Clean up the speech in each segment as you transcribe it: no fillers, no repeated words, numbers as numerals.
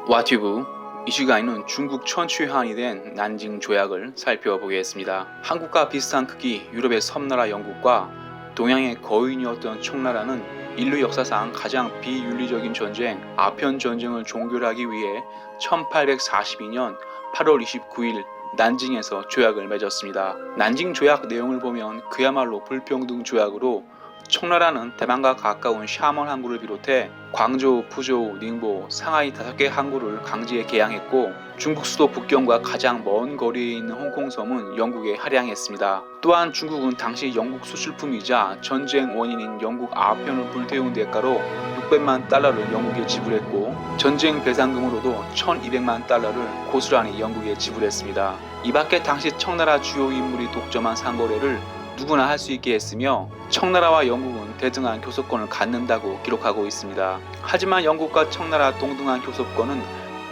와튜브 이 시간에는 중국 천추한이 된 난징 조약을 살펴보겠습니다. 한국과 비슷한 크기 유럽의 섬나라 영국과 동양의 거인이었던 청나라는 인류 역사상 가장 비윤리적인 전쟁 아편 전쟁을 종결하기 위해 1842년 8월 29일 난징에서 조약을 맺었습니다. 난징 조약 내용을 보면 그야말로 불평등 조약으로 청나라는 대만과 가까운 샤먼 항구를 비롯해 광저우, 푸저우, 닝보, 상하이 5개 항구를 강제에 개항했고 중국 수도 북경과 가장 먼 거리에 있는 홍콩섬은 영국에 할양했습니다. 또한 중국은 당시 영국 수출품이자 전쟁 원인인 영국 아편을 불태운 대가로 600만 달러를 영국에 지불했고 전쟁 배상금으로도 1200만 달러를 고스란히 영국에 지불했습니다. 이밖에 당시 청나라 주요 인물이 독점한 상거래를 누구나 할 수 있게 했으며 청나라와 영국은 대등한 교섭권을 갖는다고 기록하고 있습니다. 하지만 영국과 청나라 동등한 교섭권은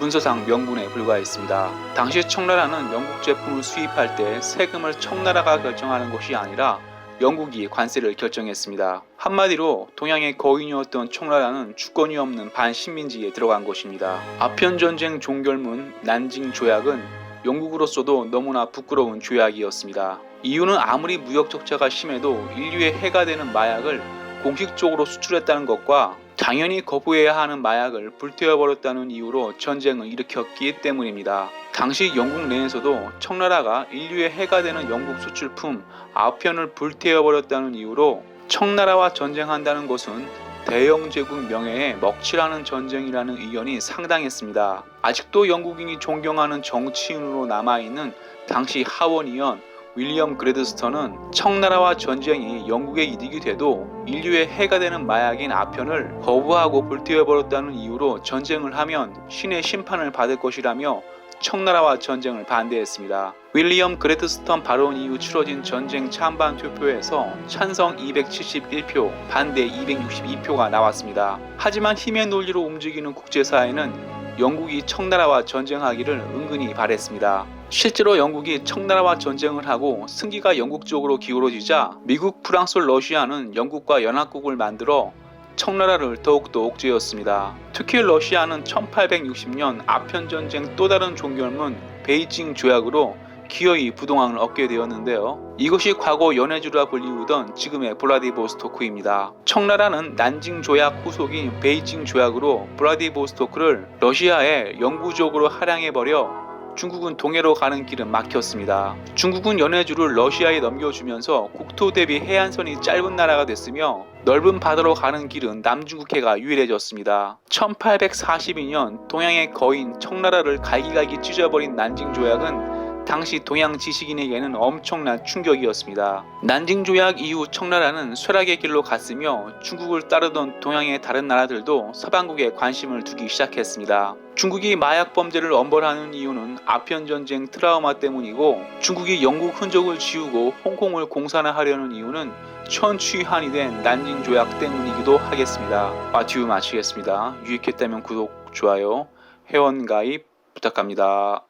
문서상 명분에 불과했습니다. 당시 청나라는 영국 제품을 수입할 때 세금을 청나라가 결정하는 것이 아니라 영국이 관세를 결정했습니다. 한마디로 동양의 거인이었던 청나라는 주권이 없는 반식민지에 들어간 것입니다. 아편 전쟁 종결문 난징 조약은 영국으로서도 너무나 부끄러운 조약이었습니다. 이유는 아무리 무역 적자가 심해도 인류에 해가 되는 마약을 공식적으로 수출했다는 것과 당연히 거부해야 하는 마약을 불태워버렸다는 이유로 전쟁을 일으켰기 때문입니다. 당시 영국 내에서도 청나라가 인류에 해가 되는 영국 수출품 아편을 불태워버렸다는 이유로 청나라와 전쟁한다는 것은 대영제국 명예에 먹칠하는 전쟁이라는 의견이 상당했습니다. 아직도 영국인이 존경하는 정치인으로 남아있는 당시 하원의원 윌리엄 그래드스턴은 청나라와 전쟁이 영국의 이득이 돼도 인류에 해가 되는 마약인 아편을 거부하고 불태워버렸다는 이유로 전쟁을 하면 신의 심판을 받을 것이라며 청나라와 전쟁을 반대했습니다. 윌리엄 그래드스턴 발언 이후 치러진 전쟁 찬반 투표에서 찬성 271표, 반대 262표가 나왔습니다. 하지만 힘의 논리로 움직이는 국제사회는 영국이 청나라와 전쟁하기를 은근히 바랬습니다. 실제로 영국이 청나라와 전쟁을 하고 승기가 영국 쪽으로 기울어지자 미국, 프랑스, 러시아는 영국과 연합국을 만들어 청나라를 더욱더 옥죄었습니다. 특히 러시아는 1860년 아편전쟁 또 다른 종결문 베이징 조약으로 기어이 부동항을 얻게 되었는데요. 이것이 과거 연해주라 불리우던 지금의 블라디보스토크입니다. 청나라는 난징 조약 후속인 베이징 조약으로 블라디보스토크를 러시아에 영구적으로 할양해버려 중국은 동해로 가는 길은 막혔습니다. 중국은 연해주를 러시아에 넘겨주면서 국토 대비 해안선이 짧은 나라가 됐으며 넓은 바다로 가는 길은 남중국해가 유일해졌습니다. 1842년 동양의 거인 청나라를 갈기갈기 찢어버린 난징 조약은 당시 동양 지식인에게는 엄청난 충격이었습니다. 난징 조약 이후 청나라는 쇠락의 길로 갔으며 중국을 따르던 동양의 다른 나라들도 서방국에 관심을 두기 시작했습니다. 중국이 마약 범죄를 엄벌하는 이유는 아편 전쟁 트라우마 때문이고 중국이 영국 흔적을 지우고 홍콩을 공산화하려는 이유는 천추한이 된 난징 조약 때문이기도 하겠습니다. 와튜브 마치겠습니다. 유익했다면 구독, 좋아요, 회원 가입 부탁합니다.